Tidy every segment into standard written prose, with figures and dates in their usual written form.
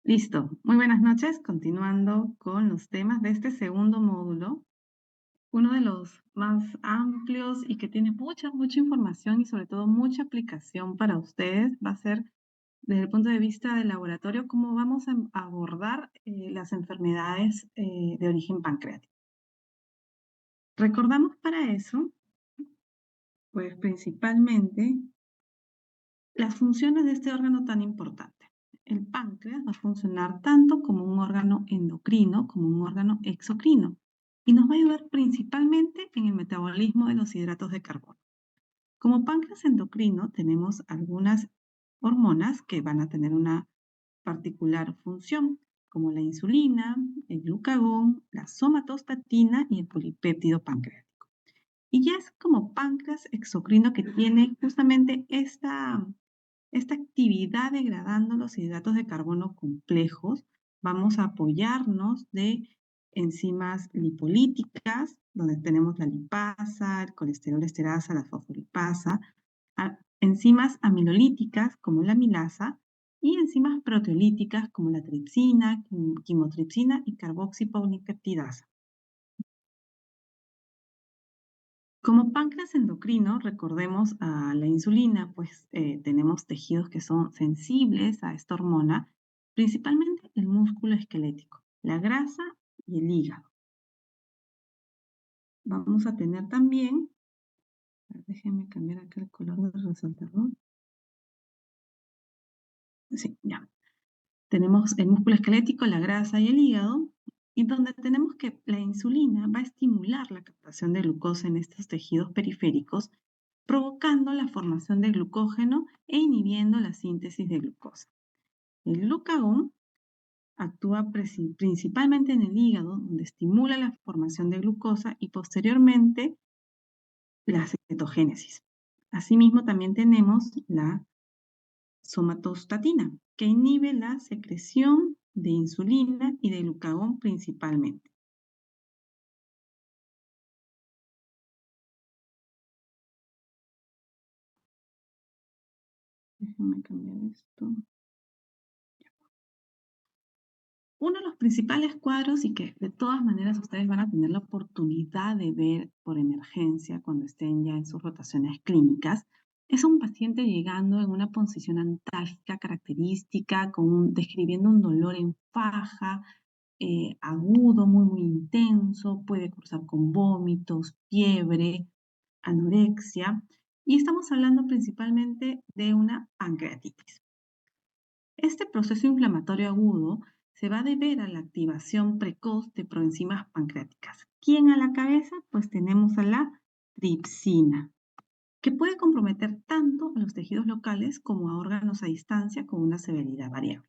Listo. Muy buenas noches. Continuando con los temas de este segundo módulo, uno de los más amplios y que tiene mucha información y sobre todo mucha aplicación para ustedes va a ser desde el punto de vista del laboratorio, cómo vamos a abordar las enfermedades de origen pancreático. Recordamos para eso, pues principalmente, las funciones de este órgano tan importante. El páncreas va a funcionar tanto como un órgano endocrino como un órgano exocrino y nos va a ayudar principalmente en el metabolismo de los hidratos de carbono. Como páncreas endocrino tenemos algunas hormonas que van a tener una particular función, como la insulina, el glucagón, la somatostatina y el polipéptido pancreático. Y ya es como páncreas exocrino que tiene justamente esta actividad degradando los hidratos de carbono complejos. Vamos a apoyarnos de enzimas lipolíticas, donde tenemos la lipasa, el colesterol esterasa, la fosfolipasa, enzimas amilolíticas como la amilasa y enzimas proteolíticas como la tripsina, quimotripsina y carboxipolipeptidasa. Como páncreas endocrino, recordemos a la insulina, pues tenemos tejidos que son sensibles a esta hormona, principalmente el músculo esquelético, la grasa y el hígado. Vamos a tener también, déjenme cambiar acá el color del resaltador. Sí, ya. Tenemos el músculo esquelético, la grasa y el hígado, y donde tenemos que la insulina va a estimular la captación de glucosa en estos tejidos periféricos, provocando la formación de glucógeno e inhibiendo la síntesis de glucosa. El glucagón actúa principalmente en el hígado, donde estimula la formación de glucosa y posteriormente la cetogénesis. Asimismo, también tenemos la somatostatina, que inhibe la secreción de insulina y de glucagón principalmente. Déjenme cambiar esto. Uno de los principales cuadros y que de todas maneras ustedes van a tener la oportunidad de ver por emergencia cuando estén ya en sus rotaciones clínicas, es un paciente llegando en una posición antálgica característica, describiendo un dolor en faja, agudo, muy intenso, puede cursar con vómitos, fiebre, anorexia, y estamos hablando principalmente de una pancreatitis. Este proceso inflamatorio agudo se va a deber a la activación precoz de proenzimas pancreáticas. ¿Quién a la cabeza? Pues tenemos a la tripsina, que puede comprometer tanto a los tejidos locales como a órganos a distancia con una severidad variable.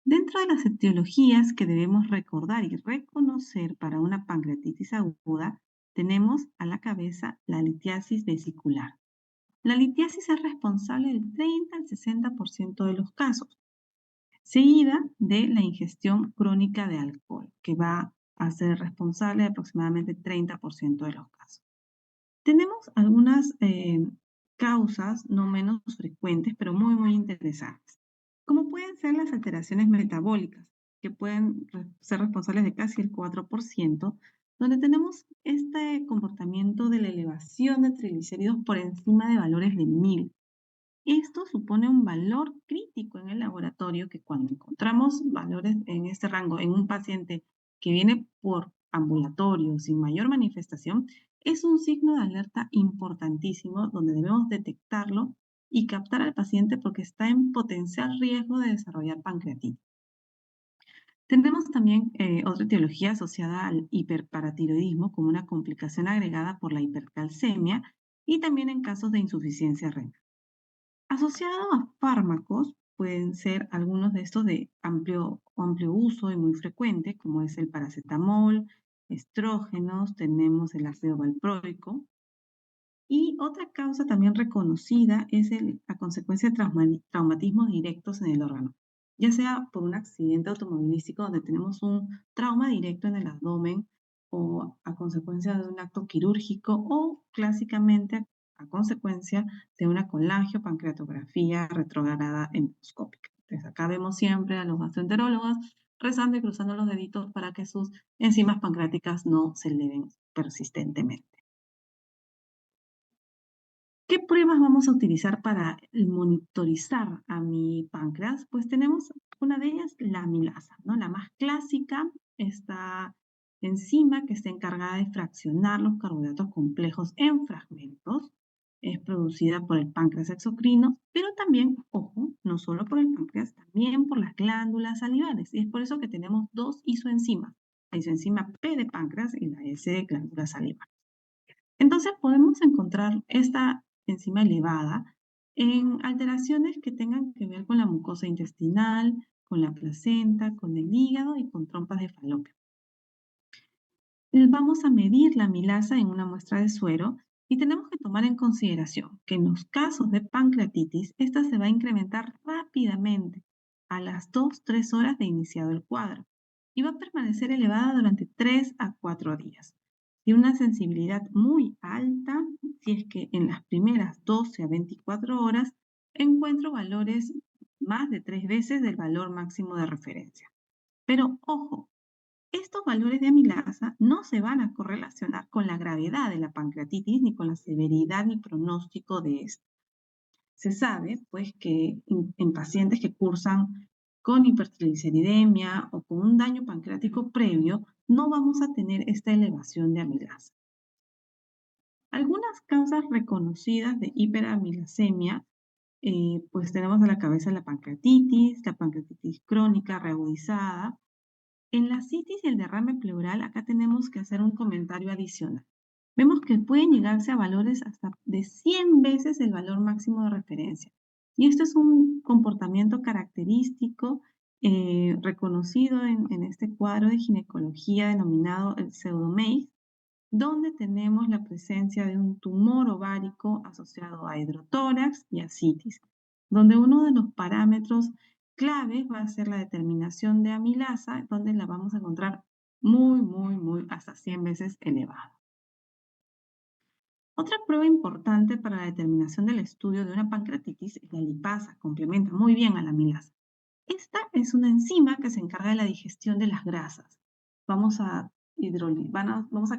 Dentro de las etiologías que debemos recordar y reconocer para una pancreatitis aguda, tenemos a la cabeza la litiasis vesicular. La litiasis es responsable del 30 al 60% de los casos, seguida de la ingestión crónica de alcohol, que va a ser responsable de aproximadamente 30% de los casos. Tenemos algunas causas no menos frecuentes, pero muy interesantes, como pueden ser las alteraciones metabólicas, que pueden ser responsables de casi el 4%, donde tenemos este comportamiento de la elevación de triglicéridos por encima de valores de 1000. Esto supone un valor crítico en el laboratorio que cuando encontramos valores en este rango en un paciente que viene por ambulatorio sin mayor manifestación, es un signo de alerta importantísimo donde debemos detectarlo y captar al paciente porque está en potencial riesgo de desarrollar pancreatitis. Tenemos también otra etiología asociada al hiperparatiroidismo como una complicación agregada por la hipercalcemia y también en casos de insuficiencia renal. Asociado a fármacos pueden ser algunos de estos de amplio uso y muy frecuente, como es el paracetamol, estrógenos, tenemos el ácido valproico. Y otra causa también reconocida es a consecuencia de traumatismos directos en el órgano, ya sea por un accidente automovilístico donde tenemos un trauma directo en el abdomen o a consecuencia de un acto quirúrgico o clásicamente a consecuencia de una colangiopancreatografía retrograda endoscópica. Entonces, acá vemos siempre a los gastroenterólogos rezando y cruzando los deditos para que sus enzimas pancreáticas no se eleven persistentemente. ¿Qué pruebas vamos a utilizar para monitorizar a mi páncreas? Pues tenemos una de ellas, la amilasa, ¿no? La más clásica, esta enzima que está encargada de fraccionar los carbohidratos complejos en fragmentos. Es producida por el páncreas exocrino, pero también, ojo, no solo por el páncreas, también por las glándulas salivales. Y es por eso que tenemos dos isoenzimas, la isoenzima P de páncreas y la S de glándula salival. Entonces podemos encontrar esta enzima elevada en alteraciones que tengan que ver con la mucosa intestinal, con la placenta, con el hígado y con trompas de falopio. Vamos a medir la amilasa en una muestra de suero y tenemos que tomar en consideración que en los casos de pancreatitis, esta se va a incrementar rápidamente a las 2-3 horas de iniciado el cuadro y va a permanecer elevada durante 3 a 4 días. Y una sensibilidad muy alta, si es que en las primeras 12 a 24 horas encuentro valores más de 3 veces del valor máximo de referencia. Pero ojo, estos valores de amilasa no se van a correlacionar con la gravedad de la pancreatitis ni con la severidad ni pronóstico de esta. Se sabe, pues, que en pacientes que cursan con hipertrigliceridemia o con un daño pancreático previo, no vamos a tener esta elevación de amilasa. Algunas causas reconocidas de hiperamilasemia, pues tenemos a la cabeza la pancreatitis crónica reagudizada. En la citis y el derrame pleural, acá tenemos que hacer un comentario adicional. Vemos que pueden llegarse a valores hasta de 100 veces el valor máximo de referencia. Y esto es un comportamiento característico reconocido en este cuadro de ginecología denominado el pseudomais, donde tenemos la presencia de un tumor ovárico asociado a hidrotórax y a citis, donde uno de los parámetros claves va a ser la determinación de amilasa, donde la vamos a encontrar muy, hasta 100 veces elevada. Otra prueba importante para la determinación del estudio de una pancreatitis es la lipasa, complementa muy bien a la amilasa. Esta es una enzima que se encarga de la digestión de las grasas. Vamos a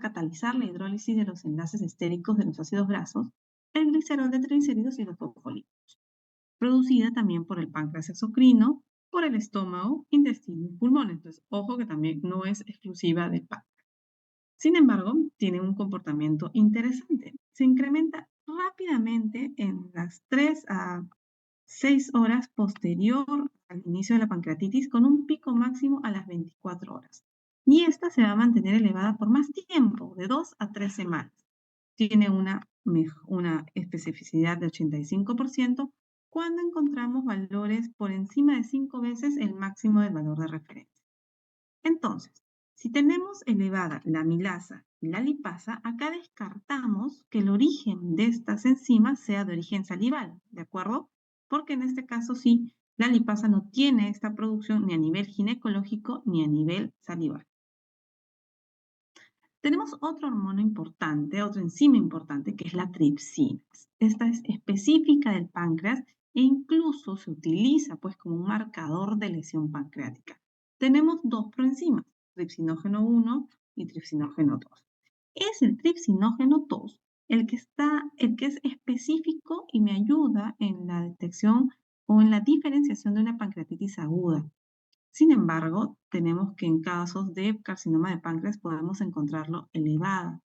catalizar la hidrólisis de los enlaces estéricos de los ácidos grasos, el glicerol de triglicéridos y los fosfolípidos, producida también por el páncreas exocrino, por el estómago, intestino y pulmón. Entonces, ojo que también no es exclusiva del páncreas. Sin embargo, tiene un comportamiento interesante. Se incrementa rápidamente en las 3 a 6 horas posterior al inicio de la pancreatitis, con un pico máximo a las 24 horas. Y esta se va a mantener elevada por más tiempo, de 2 a 3 semanas. Tiene una especificidad de 85% cuando encontramos valores por encima de 5 veces el máximo del valor de referencia. Entonces, si tenemos elevada la amilasa y la lipasa, acá descartamos que el origen de estas enzimas sea de origen salival, ¿de acuerdo? Porque en este caso sí, la lipasa no tiene esta producción ni a nivel ginecológico ni a nivel salival. Tenemos otra hormona importante, otra enzima importante, que es la tripsina. Esta es específica del páncreas e incluso se utiliza pues como un marcador de lesión pancreática. Tenemos dos proenzimas, tripsinógeno 1 y tripsinógeno 2. Es el tripsinógeno 2 el que es específico y me ayuda en la detección o en la diferenciación de una pancreatitis aguda. Sin embargo, tenemos que en casos de carcinoma de páncreas podemos encontrarlo elevado.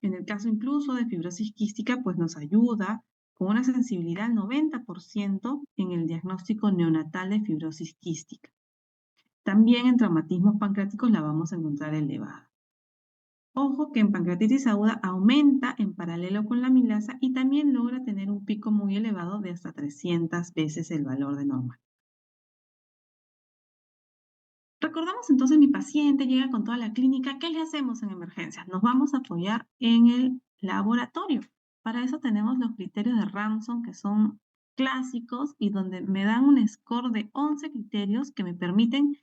En el caso incluso de fibrosis quística, pues nos ayuda con una sensibilidad al 90% en el diagnóstico neonatal de fibrosis quística. También en traumatismos pancreáticos la vamos a encontrar elevada. Ojo que en pancreatitis aguda aumenta en paralelo con la amilasa y también logra tener un pico muy elevado de hasta 300 veces el valor de normal. Recordamos entonces mi paciente llega con toda la clínica. ¿Qué le hacemos en emergencias? Nos vamos a apoyar en el laboratorio. Para eso tenemos los criterios de Ramson, que son clásicos y donde me dan un score de 11 criterios que me permiten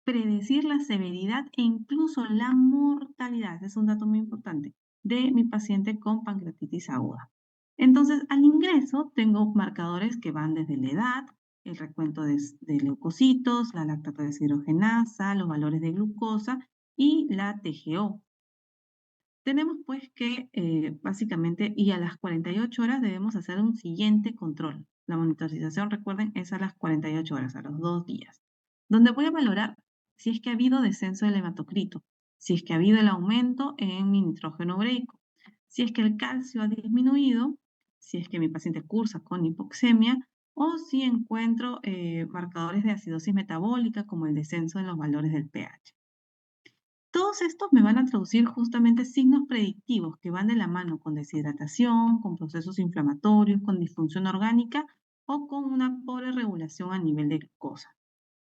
predecir la severidad e incluso la mortalidad. Ese es un dato muy importante de mi paciente con pancreatitis aguda. Entonces, al ingreso tengo marcadores que van desde la edad, el recuento de leucocitos, la lactato deshidrogenasa, los valores de glucosa y la TGO. Tenemos pues que básicamente, y a las 48 horas debemos hacer un siguiente control. La monitorización, recuerden, es a las 48 horas, a los 2 días, donde voy a valorar si es que ha habido descenso del hematocrito, si es que ha habido el aumento en mi nitrógeno ureico, si es que el calcio ha disminuido, si es que mi paciente cursa con hipoxemia o si encuentro marcadores de acidosis metabólica como el descenso en los valores del pH. Todos estos me van a traducir justamente signos predictivos que van de la mano con deshidratación, con procesos inflamatorios, con disfunción orgánica o con una pobre regulación a nivel de glucosa.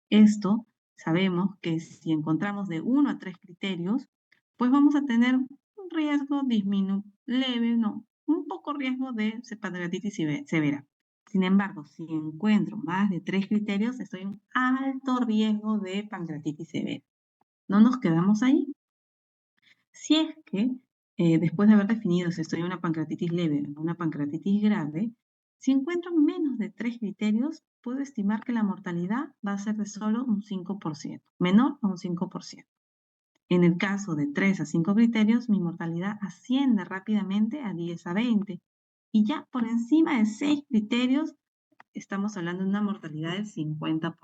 Esto sabemos que si encontramos de 1 a 3 criterios, pues vamos a tener un riesgo leve, no, un poco riesgo de pancreatitis severa. Sin embargo, si encuentro más de 3 criterios, estoy en alto riesgo de pancreatitis severa. No nos quedamos ahí. Si es que, después de haber definido si estoy en una pancreatitis leve o una pancreatitis grave, si encuentro menos de 3 criterios, puedo estimar que la mortalidad va a ser de solo un 5%, menor a un 5%. En el caso de 3 a 5 criterios, mi mortalidad asciende rápidamente a 10 a 20. Y ya por encima de 6 criterios, estamos hablando de una mortalidad del 50%.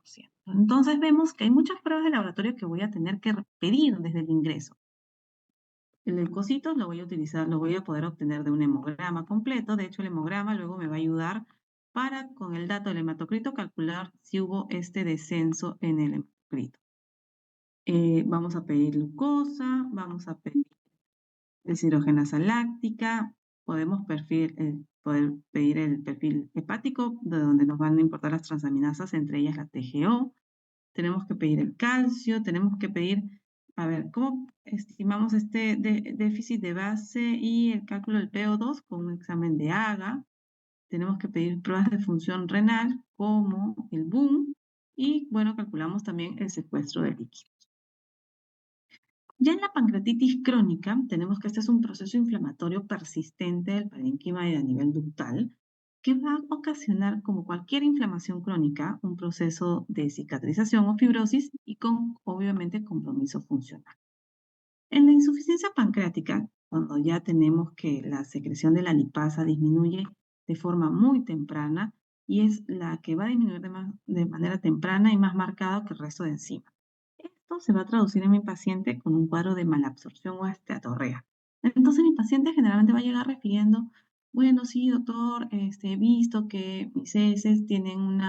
Entonces vemos que hay muchas pruebas de laboratorio que voy a tener que pedir desde el ingreso. El leucocitos lo voy a utilizar, lo voy a poder obtener de un hemograma completo. De hecho, el hemograma luego me va a ayudar para, con el dato del hematocrito, calcular si hubo este descenso en el hematocrito. Vamos a pedir glucosa, vamos a pedir deshidrogenasa láctica, podemos poder pedir el perfil hepático, de donde nos van a importar las transaminasas, entre ellas la TGO. Tenemos que pedir el calcio, tenemos que pedir, a ver, ¿cómo estimamos este déficit de base y el cálculo del PO2 con un examen de AGA? Tenemos que pedir pruebas de función renal como el BUN y, bueno, calculamos también el secuestro de líquidos. Ya en la pancreatitis crónica, tenemos que este es un proceso inflamatorio persistente del parénquima y a nivel ductal, que va a ocasionar, como cualquier inflamación crónica, un proceso de cicatrización o fibrosis y con, obviamente, compromiso funcional. En la insuficiencia pancreática, cuando ya tenemos que la secreción de la lipasa disminuye de forma muy temprana y es la que va a disminuir de manera temprana y más marcada que el resto de enzimas. Esto se va a traducir en mi paciente con un cuadro de malabsorción o esteatorrea. Entonces mi paciente generalmente va a llegar refiriendo, bueno, sí, doctor, he visto que mis heces tienen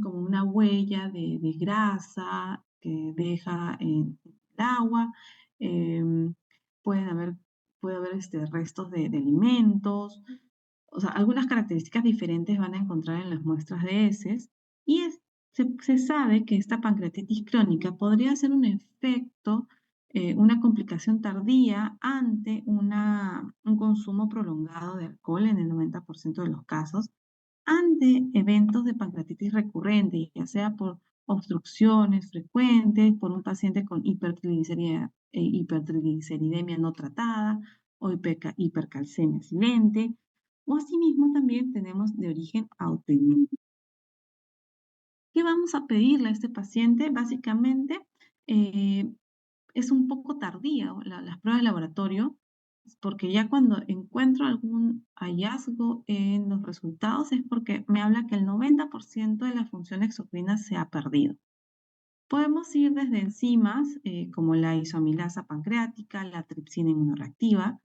como una huella de grasa que deja en el agua, em, pueden haber, puede haber restos de alimentos, o sea, algunas características diferentes van a encontrar en las muestras de heces y se sabe que esta pancreatitis crónica podría ser un efecto, una complicación tardía ante un consumo prolongado de alcohol en el 90% de los casos, ante eventos de pancreatitis recurrente, ya sea por obstrucciones frecuentes, por un paciente con hipertrigliceridemia no tratada o hipercalcemia silente, o asimismo también tenemos de origen autoinmune. ¿Qué vamos a pedirle a este paciente? Básicamente, eh, es un poco tardía las pruebas de laboratorio, porque ya cuando encuentro algún hallazgo en los resultados es porque me habla que el 90% de la función exocrina se ha perdido. Podemos ir desde enzimas como la isoamilasa pancreática, la tripsina inmunoreactiva,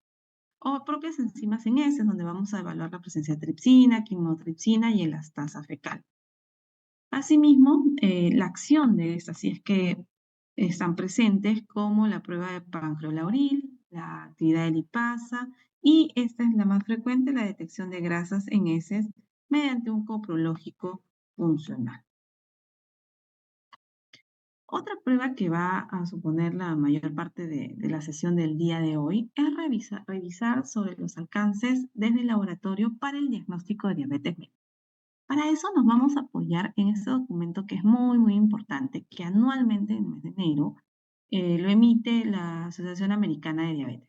o propias enzimas en heces, donde vamos a evaluar la presencia de tripsina, quimotripsina y elastasa fecal. Asimismo, la acción de estas, si es que están presentes, como la prueba de pancreolauril, la actividad de lipasa, y esta es la más frecuente, la detección de grasas en heces mediante un coprológico funcional. Otra prueba que va a suponer la mayor parte de la sesión del día de hoy es revisar sobre los alcances desde el laboratorio para el diagnóstico de diabetes mellitus. Para eso nos vamos a apoyar en este documento que es muy, muy importante, que anualmente en el mes de enero lo emite la Asociación Americana de Diabetes.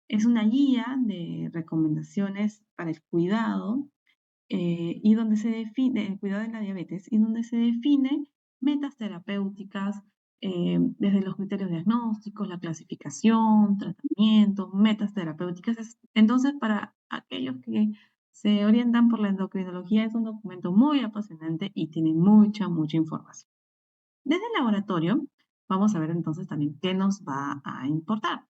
Es una guía de recomendaciones para el cuidado y donde se define el cuidado de la diabetes, y donde se define metas terapéuticas desde los criterios diagnósticos, la clasificación, tratamientos, metas terapéuticas. Entonces, para aquellos que se orientan por la endocrinología, es un documento muy apasionante y tiene mucha, mucha información. Desde el laboratorio, vamos a ver entonces también qué nos va a importar.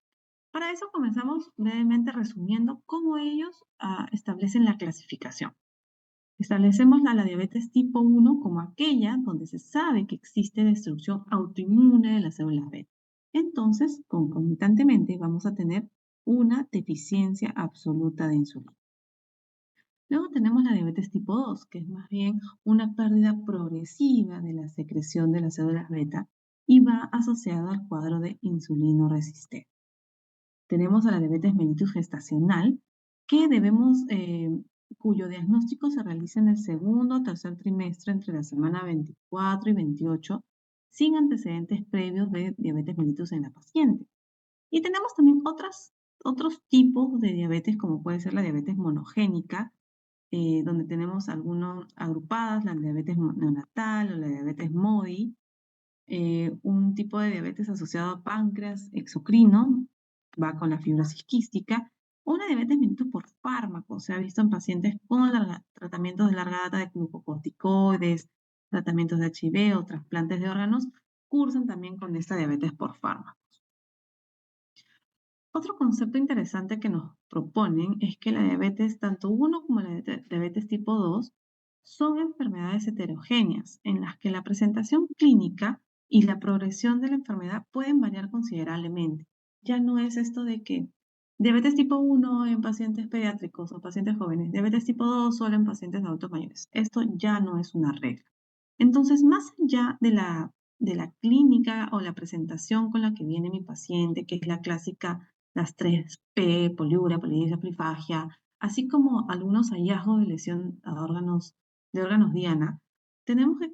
Para eso comenzamos brevemente resumiendo cómo ellos establecen la clasificación. Establecemos la diabetes tipo 1 como aquella donde se sabe que existe destrucción autoinmune de las células beta. Entonces, concomitantemente, vamos a tener una deficiencia absoluta de insulina. Luego tenemos la diabetes tipo 2, que es más bien una pérdida progresiva de la secreción de las células beta y va asociada al cuadro de insulino resistente. Tenemos a la diabetes mellitus gestacional, que cuyo diagnóstico se realiza en el segundo o tercer trimestre entre la semana 24 y 28, sin antecedentes previos de diabetes mellitus en la paciente. Y tenemos también otros tipos de diabetes, como puede ser la diabetes monogénica, donde tenemos algunas agrupadas, la diabetes neonatal o la diabetes MODI, un tipo de diabetes asociado a páncreas exocrino, va con la fibrosis quística, o una diabetes mellitus por fármaco. Se ha visto en pacientes con tratamientos de larga data de glucocorticoides, tratamientos de HIV o trasplantes de órganos, cursan también con esta diabetes por fármaco. Otro concepto interesante que nos proponen es que la diabetes tanto 1 como la diabetes tipo 2 son enfermedades heterogéneas en las que la presentación clínica y la progresión de la enfermedad pueden variar considerablemente. Ya no es esto de que diabetes tipo 1 en pacientes pediátricos o pacientes jóvenes, diabetes tipo 2 solo en pacientes adultos mayores. Esto ya no es una regla. Entonces, más allá de la clínica o la presentación con la que viene mi paciente, que es la clásica, las 3P, poliuria, polidipsia, polifagia, así como algunos hallazgos de lesión de órganos diana, tenemos que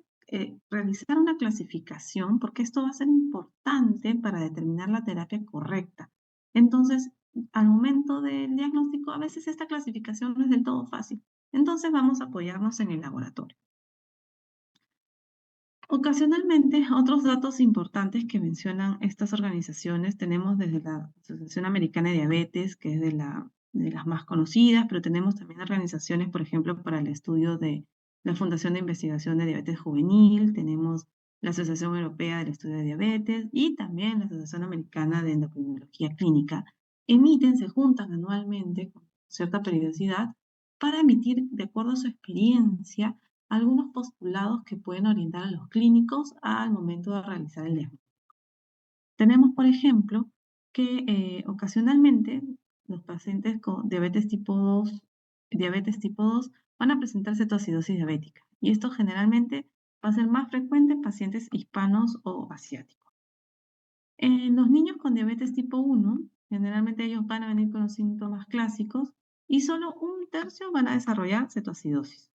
realizar una clasificación porque esto va a ser importante para determinar la terapia correcta. Entonces, al momento del diagnóstico, a veces esta clasificación no es del todo fácil. Entonces, vamos a apoyarnos en el laboratorio. Ocasionalmente, otros datos importantes que mencionan estas organizaciones tenemos desde la Asociación Americana de Diabetes, que es de las más conocidas, pero tenemos también organizaciones, por ejemplo, para el estudio de la Fundación de Investigación de Diabetes Juvenil, tenemos la Asociación Europea del Estudio de Diabetes y también la Asociación Americana de Endocrinología Clínica. Se juntan anualmente con cierta periodicidad para emitir, de acuerdo a su experiencia, algunos postulados que pueden orientar a los clínicos al momento de realizar el diagnóstico. Tenemos, por ejemplo, que ocasionalmente los pacientes con diabetes tipo 2 van a presentar cetoacidosis diabética. Y esto generalmente va a ser más frecuente en pacientes hispanos o asiáticos. En los niños con diabetes tipo 1, generalmente ellos van a venir con los síntomas clásicos y solo un tercio van a desarrollar cetoacidosis.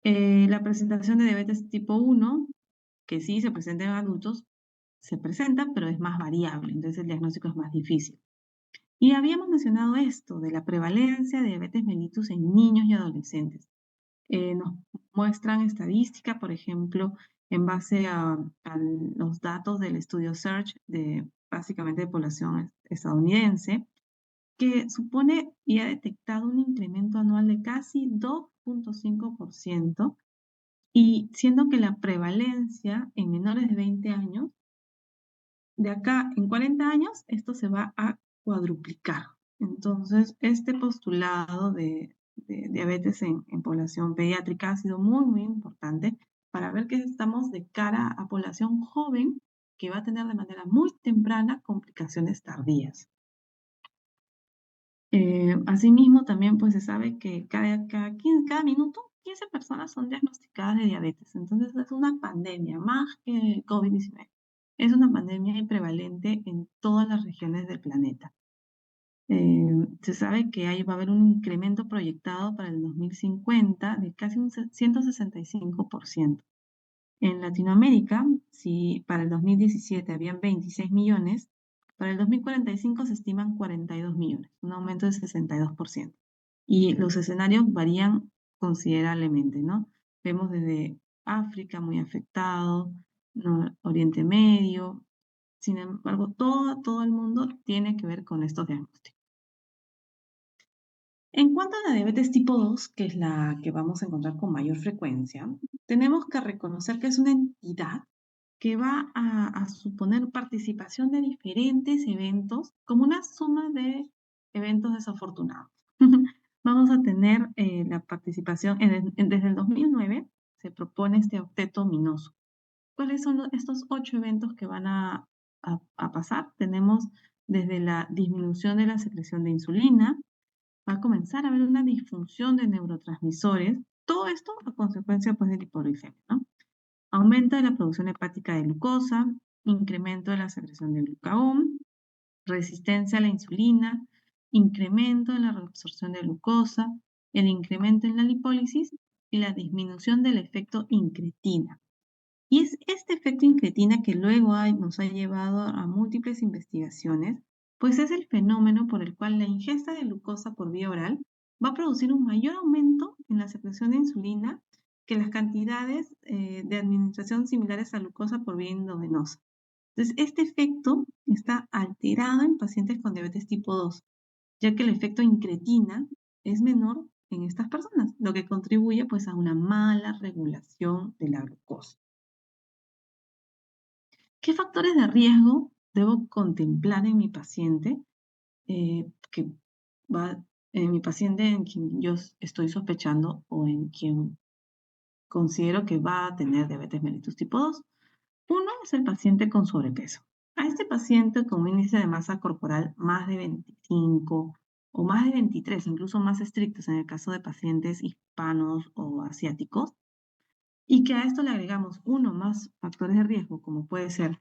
La presentación de diabetes tipo 1, que sí se presenta en adultos, se presenta, pero es más variable, entonces el diagnóstico es más difícil. Y habíamos mencionado esto de la prevalencia de diabetes mellitus en niños y adolescentes. Nos muestran estadística, por ejemplo, en base a los datos del estudio SEARCH, básicamente de población estadounidense, que supone y ha detectado un incremento anual de casi 2,5%, y siendo que la prevalencia en menores de 20 años, de acá en 40 años, esto se va a cuadruplicar. Entonces, este postulado de diabetes en población pediátrica ha sido muy, muy importante para ver que estamos de cara a población joven que va a tener de manera muy temprana complicaciones tardías. Asimismo, también pues se sabe que cada minuto 15 personas son diagnosticadas de diabetes. Entonces es una pandemia, más que el COVID-19. Es una pandemia prevalente en todas las regiones del planeta. Se sabe que ahí va a haber un incremento proyectado para el 2050 de casi un 165%. En Latinoamérica, si para el 2017 habían 26 millones, para el 2045 se estiman 42 millones, un aumento de 62%. Y los escenarios varían considerablemente, ¿no? Vemos desde África muy afectado, ¿no? Oriente Medio. Sin embargo, todo el mundo tiene que ver con estos diagnósticos. En cuanto a la diabetes tipo 2, que es la que vamos a encontrar con mayor frecuencia, tenemos que reconocer que es una entidad que va a suponer participación de diferentes eventos como una suma de eventos desafortunados. Vamos a tener la participación, desde el 2009 se propone este octeto ominoso. ¿Cuáles son estos 8 eventos que van a pasar? Tenemos desde la disminución de la secreción de insulina, va a comenzar a haber una disfunción de neurotransmisores, todo esto a consecuencia pues, del hipoglicemia, ¿no? Aumento de la producción hepática de glucosa, incremento de la secreción de glucagón, resistencia a la insulina, incremento en la reabsorción de glucosa, el incremento en la lipólisis y la disminución del efecto incretina. Y es este efecto incretina que luego nos ha llevado a múltiples investigaciones, pues es el fenómeno por el cual la ingesta de glucosa por vía oral va a producir un mayor aumento en la secreción de insulina que las cantidades de administración similares a glucosa por vía endovenosa. Entonces, este efecto está alterado en pacientes con diabetes tipo 2, ya que el efecto incretina es menor en estas personas, lo que contribuye pues a una mala regulación de la glucosa. ¿Qué factores de riesgo debo contemplar en mi paciente? Que va, en mi paciente en quien yo estoy sospechando o en quien considero que va a tener diabetes mellitus tipo 2. Uno es el paciente con sobrepeso. A este paciente con un índice de masa corporal más de 25 o más de 23, incluso más estrictos en el caso de pacientes hispanos o asiáticos, y que a esto le agregamos uno más factores de riesgo, como puede ser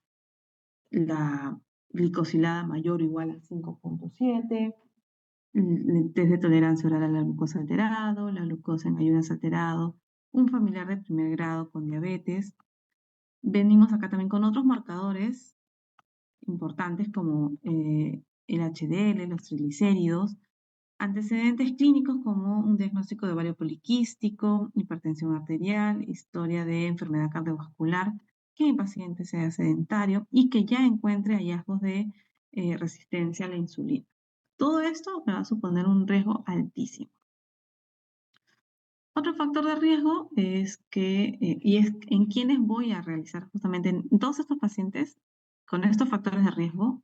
la glicosilada mayor o igual a 5,7, el test de tolerancia oral a la glucosa alterado, la glucosa en ayunas alterado, un familiar de primer grado con diabetes. Venimos acá también con otros marcadores importantes como el HDL, los triglicéridos, antecedentes clínicos como un diagnóstico de ovario poliquístico, hipertensión arterial, historia de enfermedad cardiovascular, que mi paciente sea sedentario y que ya encuentre hallazgos de resistencia a la insulina. Todo esto me va a suponer un riesgo altísimo. Otro factor de riesgo es que, y es en quienes voy a realizar justamente en todos estos pacientes con estos factores de riesgo,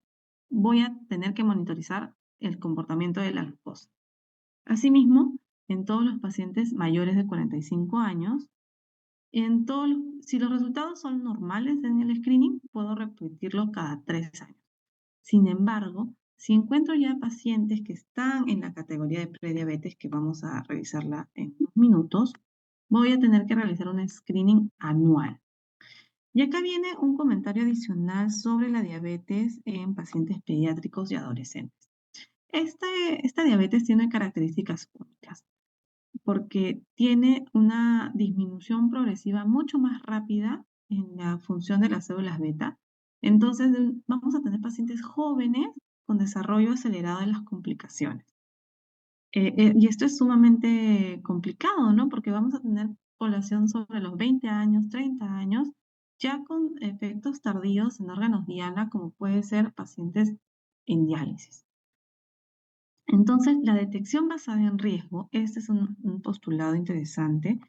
voy a tener que monitorizar el comportamiento de la glucosa. Asimismo, en todos los pacientes mayores de 45 años, si los resultados son normales en el screening, puedo repetirlo cada 3 años. Sin embargo, si encuentro ya pacientes que están en la categoría de prediabetes, que vamos a revisarla en unos minutos, voy a tener que realizar un screening anual. Y acá viene un comentario adicional sobre la diabetes en pacientes pediátricos y adolescentes. Esta diabetes tiene características únicas porque tiene una disminución progresiva mucho más rápida en la función de las células beta. Entonces, vamos a tener pacientes jóvenes con desarrollo acelerado de las complicaciones. Y esto es sumamente complicado, ¿no? Porque vamos a tener población sobre los 20 años, 30 años, ya con efectos tardíos en órganos diana, como puede ser pacientes en diálisis. Entonces, la detección basada en riesgo, este es un postulado interesante,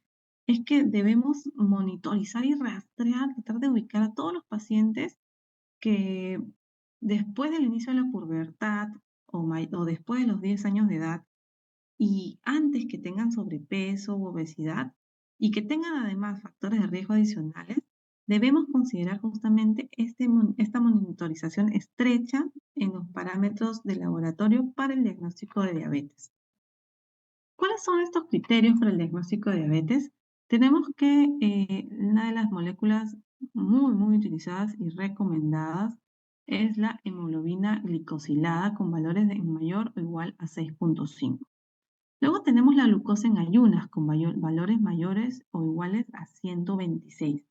es que debemos monitorizar y rastrear, tratar de ubicar a todos los pacientes que después del inicio de la pubertad o después de los 10 años de edad y antes que tengan sobrepeso u obesidad y que tengan además factores de riesgo adicionales, debemos considerar justamente esta monitorización estrecha en los parámetros de laboratorio para el diagnóstico de diabetes. ¿Cuáles son estos criterios para el diagnóstico de diabetes? Tenemos que una de las moléculas muy utilizadas y recomendadas es la hemoglobina glicosilada con valores de mayor o igual a 6,5. Luego tenemos la glucosa en ayunas con valores mayores o iguales a 126.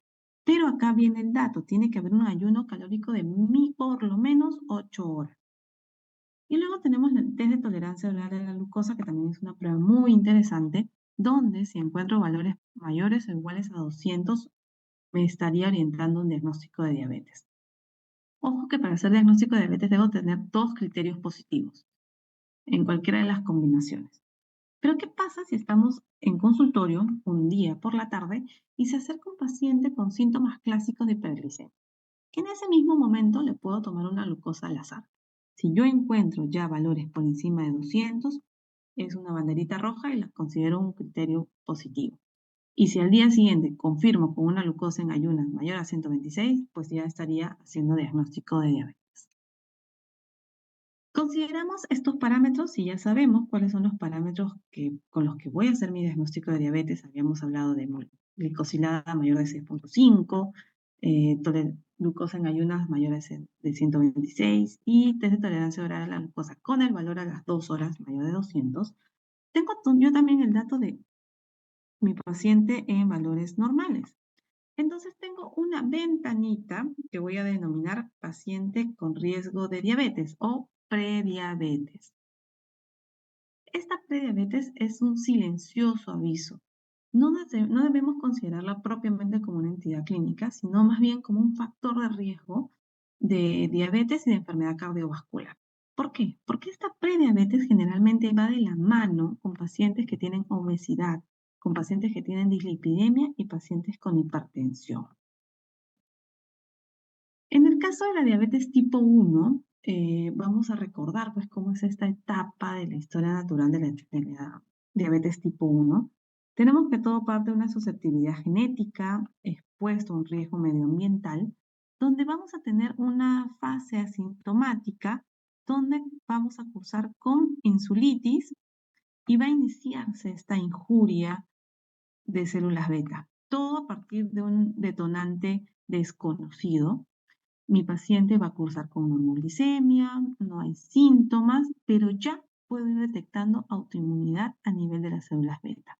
Pero acá viene el dato, tiene que haber un ayuno calórico de por lo menos 8 horas. Y luego tenemos el test de tolerancia oral a la glucosa, que también es una prueba muy interesante, donde si encuentro valores mayores o iguales a 200, me estaría orientando a un diagnóstico de diabetes. Ojo que para hacer diagnóstico de diabetes debo tener dos criterios positivos en cualquiera de las combinaciones. Pero ¿qué pasa si estamos en consultorio un día por la tarde y se acerca un paciente con síntomas clásicos de hiperglicemia? En ese mismo momento le puedo tomar una glucosa al azar. Si yo encuentro ya valores por encima de 200, es una banderita roja y la considero un criterio positivo. Y si al día siguiente confirmo con una glucosa en ayunas mayor a 126, pues ya estaría haciendo diagnóstico de diabetes. Consideramos estos parámetros y ya sabemos cuáles son los parámetros con los que voy a hacer mi diagnóstico de diabetes. Habíamos hablado de glicosilada mayor de 6,5, glucosa en ayunas mayores de 126 y test de tolerancia oral a la glucosa con el valor a las 2 horas mayor de 200. Tengo yo también el dato de mi paciente en valores normales. Entonces tengo una ventanita que voy a denominar paciente con riesgo de diabetes o prediabetes. Esta prediabetes es un silencioso aviso. No debemos considerarla propiamente como una entidad clínica, sino más bien como un factor de riesgo de diabetes y de enfermedad cardiovascular. ¿Por qué? Porque esta prediabetes generalmente va de la mano con pacientes que tienen obesidad, con pacientes que tienen dislipidemia y pacientes con hipertensión. En el caso de la diabetes tipo 1, vamos a recordar pues cómo es esta etapa de la historia natural de la diabetes tipo 1. Tenemos que todo parte de una susceptibilidad genética, expuesto a un riesgo medioambiental, donde vamos a tener una fase asintomática, donde vamos a cursar con insulitis y va a iniciarse esta injuria de células beta, todo a partir de un detonante desconocido. Mi paciente va a cursar con normoglicemia, no hay síntomas, pero ya puedo ir detectando autoinmunidad a nivel de las células beta.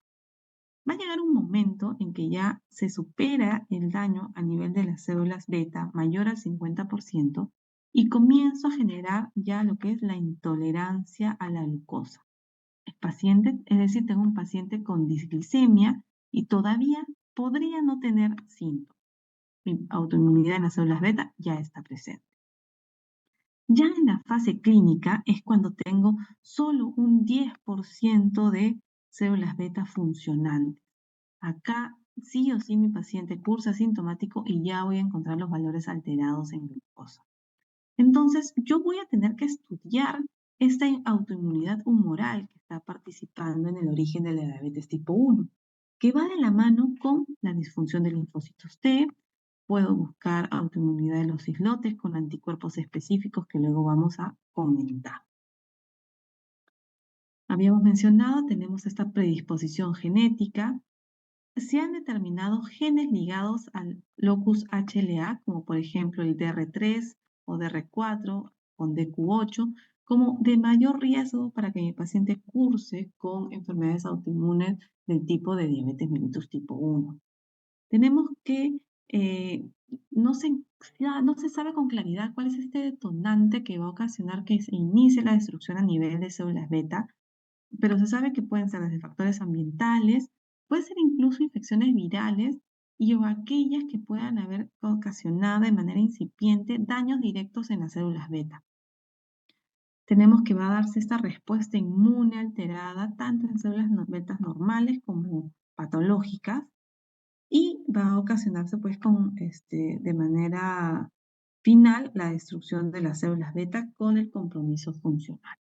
Va a llegar un momento en que ya se supera el daño a nivel de las células beta mayor al 50% y comienzo a generar ya lo que es la intolerancia a la glucosa. Es decir, tengo un paciente con disglicemia y todavía podría no tener síntomas. Mi autoinmunidad en las células beta ya está presente. Ya en la fase clínica es cuando tengo solo un 10% de células beta funcionantes. Acá sí o sí mi paciente cursa sintomático y ya voy a encontrar los valores alterados en glucosa. Entonces, yo voy a tener que estudiar esta autoinmunidad humoral que está participando en el origen de la diabetes tipo 1, que va de la mano con la disfunción de linfocitos T. Puedo buscar autoinmunidad de los islotes con anticuerpos específicos que luego vamos a comentar. Habíamos mencionado, tenemos esta predisposición genética. Se han determinado genes ligados al locus HLA, como por ejemplo el DR3 o DR4 con DQ8, como de mayor riesgo para que mi paciente curse con enfermedades autoinmunes del tipo de diabetes mellitus tipo 1. Tenemos que no se, no se sabe con claridad cuál es este detonante que va a ocasionar que se inicie la destrucción a nivel de células beta, pero se sabe que pueden ser desde factores ambientales, puede ser incluso infecciones virales y o aquellas que puedan haber ocasionado de manera incipiente daños directos en las células beta. Tenemos que va a darse esta respuesta inmune alterada tanto en células betas normales como patológicas y va a ocasionarse pues de manera final la destrucción de las células beta con el compromiso funcional.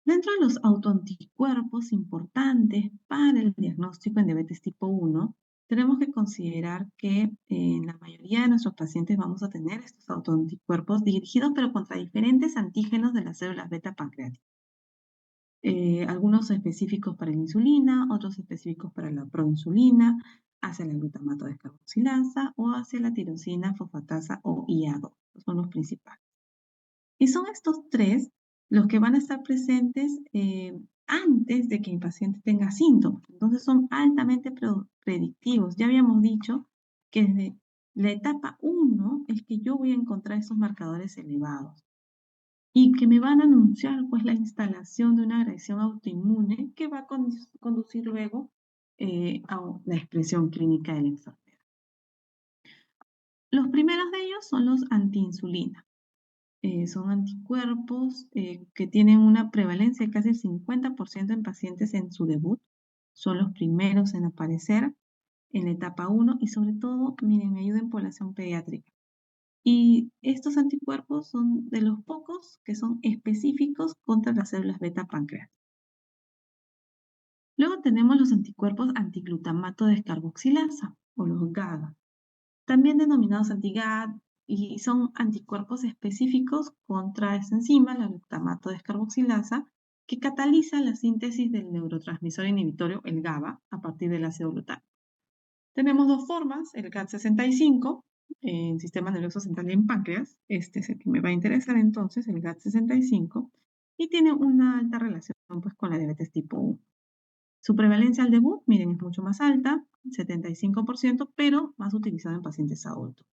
Dentro de los autoanticuerpos importantes para el diagnóstico en diabetes tipo 1, tenemos que considerar que en la mayoría de nuestros pacientes vamos a tener estos autoanticuerpos dirigidos pero contra diferentes antígenos de las células beta pancreáticas. Algunos específicos para la insulina, otros específicos para la proinsulina, hacia la glutamato descarboxilasa o hacia la tirosina, fosfatasa o IA2. Estos son los principales. Y son estos tres los que van a estar presentes antes de que mi paciente tenga síntomas. Entonces son altamente predictivos. Ya habíamos dicho que desde la etapa 1 es que yo voy a encontrar esos marcadores elevados. y que me van a anunciar pues la instalación de una agresión autoinmune que va a conducir luego a la expresión clínica de la enfermedad. Los primeros de ellos son los antiinsulina. Son anticuerpos que tienen una prevalencia de casi el 50% en pacientes en su debut. Son los primeros en aparecer en la etapa 1 y sobre todo, miren, me ayuda en población pediátrica. Y estos anticuerpos son de los pocos que son específicos contra las células beta pancreáticas. Luego tenemos los anticuerpos antiglutamato descarboxilasa o los GABA, también denominados anti-GAD, y son anticuerpos específicos contra esta enzima, la glutamato descarboxilasa, que cataliza la síntesis del neurotransmisor inhibitorio, el GABA, a partir del ácido glutámico. Tenemos dos formas, el GAD65 en sistema nervioso central y en páncreas, este es el que me va a interesar entonces, el GAD65, y tiene una alta relación pues, con la diabetes tipo 1. Su prevalencia al debut, miren, es mucho más alta, 75%, pero más utilizado en pacientes adultos.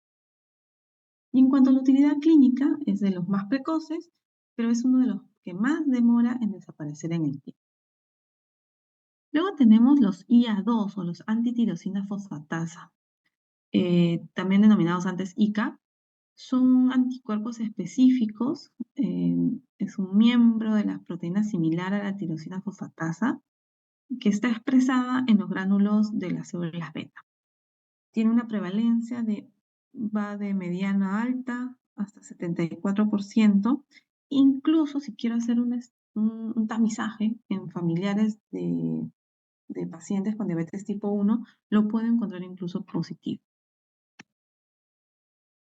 Y en cuanto a la utilidad clínica, es de los más precoces, pero es uno de los que más demora en desaparecer en el tiempo. Luego tenemos los IA2 o los antitirosina fosfatasa, también denominados antes ICA. Son anticuerpos específicos, es un miembro de las proteínas similar a la tirosina fosfatasa, que está expresada en los gránulos de las células beta. Tiene una prevalencia va de mediana a alta hasta 74%. Incluso si quiero hacer un tamizaje en familiares de pacientes con diabetes tipo 1, lo puedo encontrar incluso positivo.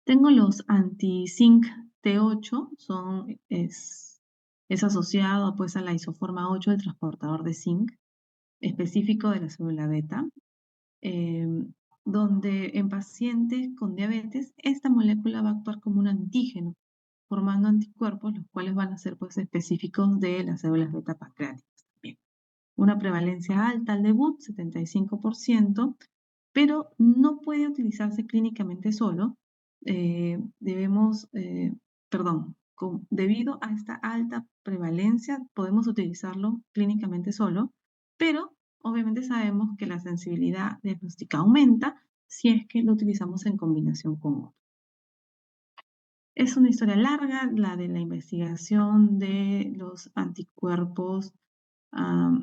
Tengo los anti-zinc T8, es asociado pues a la isoforma 8 del transportador de zinc, específico de la célula beta, donde en pacientes con diabetes esta molécula va a actuar como un antígeno, formando anticuerpos, los cuales van a ser pues específicos de las células beta pancreáticas también. Una prevalencia alta al debut, 75%, pero no puede utilizarse clínicamente solo. Debido a esta alta prevalencia, podemos utilizarlo clínicamente solo, pero obviamente sabemos que la sensibilidad diagnóstica aumenta si es que lo utilizamos en combinación con otro. Es una historia larga, la de la investigación de los anticuerpos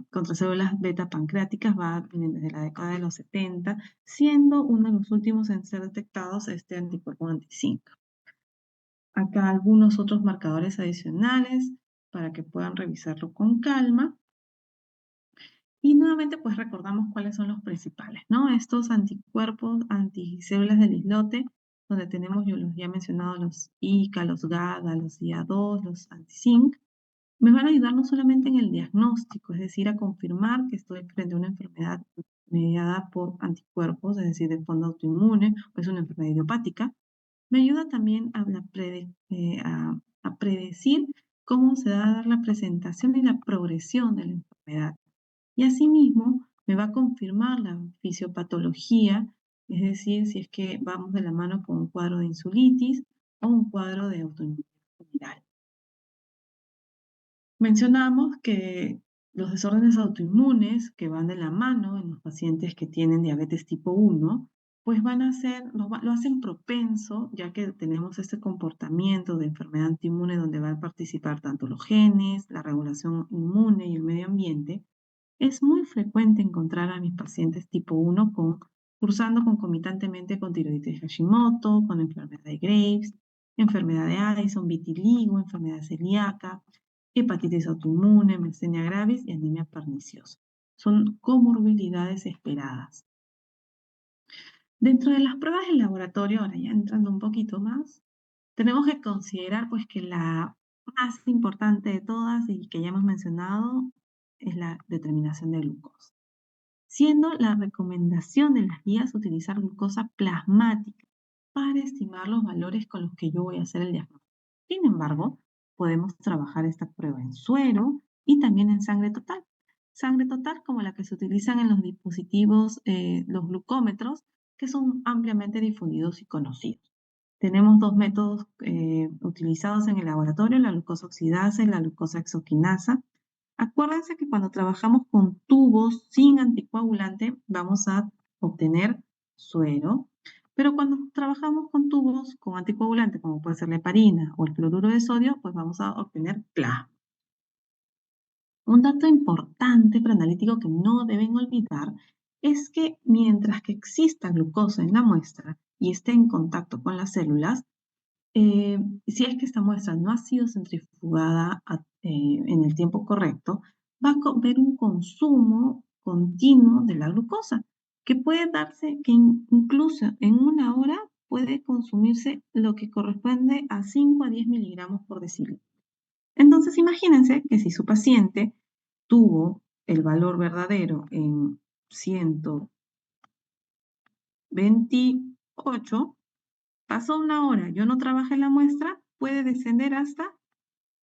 contra células beta pancreáticas vienen desde la década de los 70, siendo uno de los últimos en ser detectados este anticuerpo anti-zinc. Acá algunos otros marcadores adicionales para que puedan revisarlo con calma. Y nuevamente pues recordamos cuáles son los principales, ¿no? Estos anticuerpos anticélulas del islote, donde tenemos, yo los ya mencionado, los ICA, los GADA, los IA2, los anti-zinc, me van a ayudar no solamente en el diagnóstico, es decir, a confirmar que estoy frente a una enfermedad mediada por anticuerpos, es decir, de fondo autoinmune, o es una enfermedad idiopática, me ayuda también a predecir cómo se va a dar la presentación y la progresión de la enfermedad. Y asimismo, me va a confirmar la fisiopatología, es decir, si es que vamos de la mano con un cuadro de insulitis o un cuadro de autoinmunidad general. Mencionamos que los desórdenes autoinmunes que van de la mano en los pacientes que tienen diabetes tipo 1, pues lo hacen propenso, ya que tenemos este comportamiento de enfermedad autoinmune donde van a participar tanto los genes, la regulación inmune y el medio ambiente. Es muy frecuente encontrar a mis pacientes tipo 1 cursando concomitantemente con tiroides Hashimoto, con enfermedad de Graves, enfermedad de Addison, vitiligo, enfermedad celíaca, hepatitis autoinmune, miastenia gravis y anemia perniciosa. Son comorbilidades esperadas. Dentro de las pruebas de laboratorio, ahora ya entrando un poquito más, tenemos que considerar pues que la más importante de todas y que ya hemos mencionado es la determinación de glucosa, siendo la recomendación de las guías utilizar glucosa plasmática para estimar los valores con los que yo voy a hacer el diagnóstico. Sin embargo, podemos trabajar esta prueba en suero y también en sangre total. Sangre total como la que se utilizan en los dispositivos, los glucómetros, que son ampliamente difundidos y conocidos. Tenemos dos métodos utilizados en el laboratorio, la glucosa oxidasa y la glucosa exoquinasa. Acuérdense que cuando trabajamos con tubos sin anticoagulante vamos a obtener suero, pero cuando trabajamos con tubos con anticoagulante, como puede ser la heparina o el cloruro de sodio, pues vamos a obtener plasma. Un dato importante preanalítico que no deben olvidar es que mientras que exista glucosa en la muestra y esté en contacto con las células, si es que esta muestra no ha sido centrifugada en el tiempo correcto, va a haber un consumo continuo de la glucosa, que puede darse que incluso en una hora puede consumirse lo que corresponde a 5 a 10 miligramos por decilitro. Entonces, imagínense que si su paciente tuvo el valor verdadero en 128, pasó una hora, yo no trabajé la muestra, puede descender hasta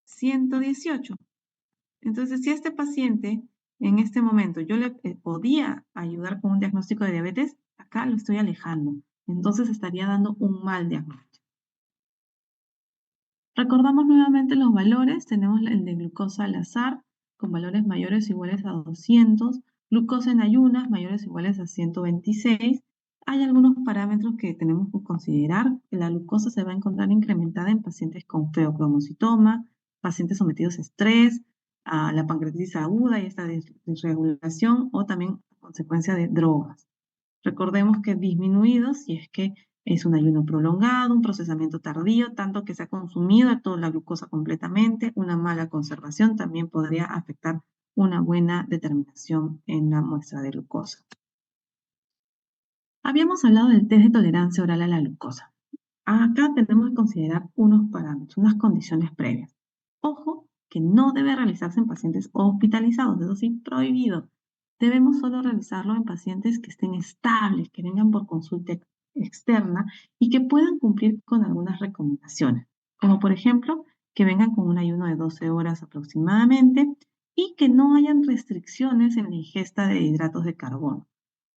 118. Entonces, si este paciente en este momento yo le podía ayudar con un diagnóstico de diabetes, acá lo estoy alejando. Entonces estaría dando un mal diagnóstico. Recordamos nuevamente los valores. Tenemos el de glucosa al azar con valores mayores o iguales a 200, glucosa en ayunas mayores o iguales a 126. Hay algunos parámetros que tenemos que considerar. La glucosa se va a encontrar incrementada en pacientes con feocromocitoma, pacientes sometidos a estrés, a la pancreatitis aguda y esta desregulación o también a consecuencia de drogas. Recordemos que disminuido si es que es un ayuno prolongado, un procesamiento tardío, tanto que se ha consumido toda la glucosa completamente, una mala conservación también podría afectar una buena determinación en la muestra de glucosa. Habíamos hablado del test de tolerancia oral a la glucosa. Acá tenemos que considerar unos parámetros, unas condiciones previas. Ojo, que no debe realizarse en pacientes hospitalizados, eso sí, prohibido. Debemos solo realizarlo en pacientes que estén estables, que vengan por consulta externa y que puedan cumplir con algunas recomendaciones, como por ejemplo, que vengan con un ayuno de 12 horas aproximadamente y que no hayan restricciones en la ingesta de hidratos de carbono.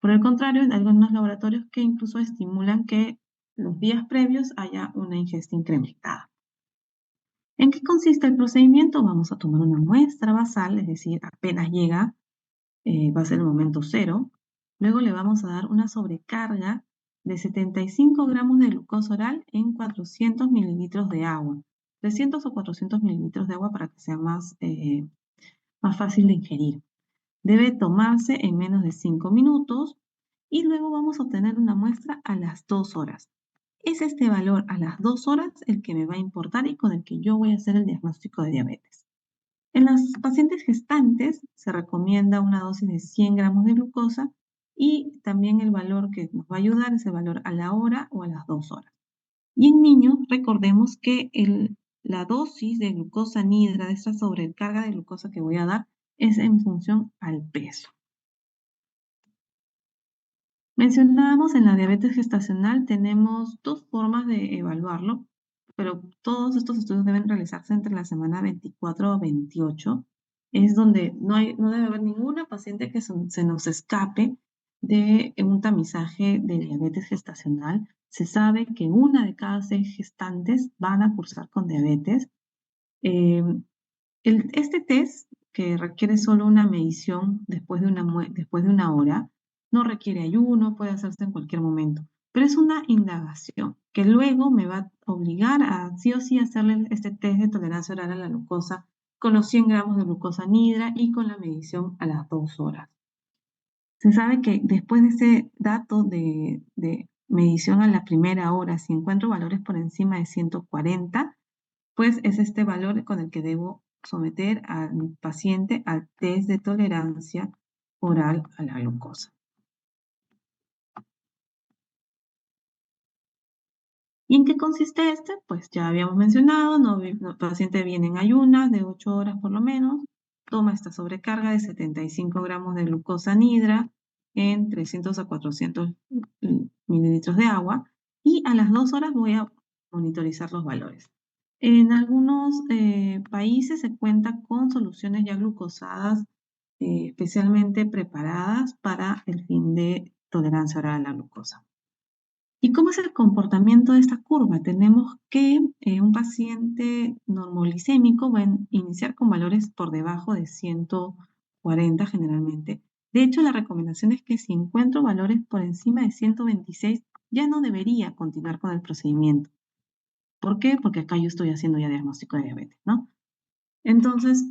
Por el contrario, hay algunos laboratorios que incluso estimulan que los días previos haya una ingesta incrementada. ¿En qué consiste el procedimiento? Vamos a tomar una muestra basal, es decir, apenas llega, va a ser el momento cero. Luego le vamos a dar una sobrecarga de 75 gramos de glucosa oral en 400 mililitros de agua. 300 o 400 mililitros de agua para que sea más fácil de ingerir. Debe tomarse en menos de 5 minutos y luego vamos a obtener una muestra a las 2 horas. Es este valor a las 2 horas el que me va a importar y con el que yo voy a hacer el diagnóstico de diabetes. En las pacientes gestantes se recomienda una dosis de 100 gramos de glucosa y también el valor que nos va a ayudar es el valor a la hora o a las 2 horas. Y en niños recordemos que la dosis de glucosa nidra, de esta sobrecarga de glucosa que voy a dar, es en función al peso. Mencionábamos en la diabetes gestacional, tenemos dos formas de evaluarlo, pero todos estos estudios deben realizarse entre la semana 24 a 28. Es donde no debe haber ninguna paciente que se nos escape de un tamizaje de diabetes gestacional. Se sabe que una de cada 6 gestantes van a cursar con diabetes. Eh, este test, que requiere solo una medición después de una hora, no requiere ayuno, puede hacerse en cualquier momento, pero es una indagación que luego me va a obligar a sí o sí hacerle este test de tolerancia oral a la glucosa con los 100 gramos de glucosa nidra y con la medición a las 2 horas. Se sabe que después de ese dato de medición a la primera hora, si encuentro valores por encima de 140, pues es este valor con el que debo someter a mi paciente al test de tolerancia oral a la glucosa. ¿Y en qué consiste este? Pues ya habíamos mencionado, el paciente viene en ayunas de 8 horas por lo menos, toma esta sobrecarga de 75 gramos de glucosa nidra en 300 a 400 mililitros de agua y a las 2 horas voy a monitorizar los valores. En algunos países se cuenta con soluciones ya glucosadas especialmente preparadas para el fin de tolerancia oral a la glucosa. ¿Y cómo es el comportamiento de esta curva? Tenemos que un paciente normoglicémico va a iniciar con valores por debajo de 140 generalmente. De hecho, la recomendación es que si encuentro valores por encima de 126, ya no debería continuar con el procedimiento. ¿Por qué? Porque acá yo estoy haciendo ya diagnóstico de diabetes, ¿no? Entonces,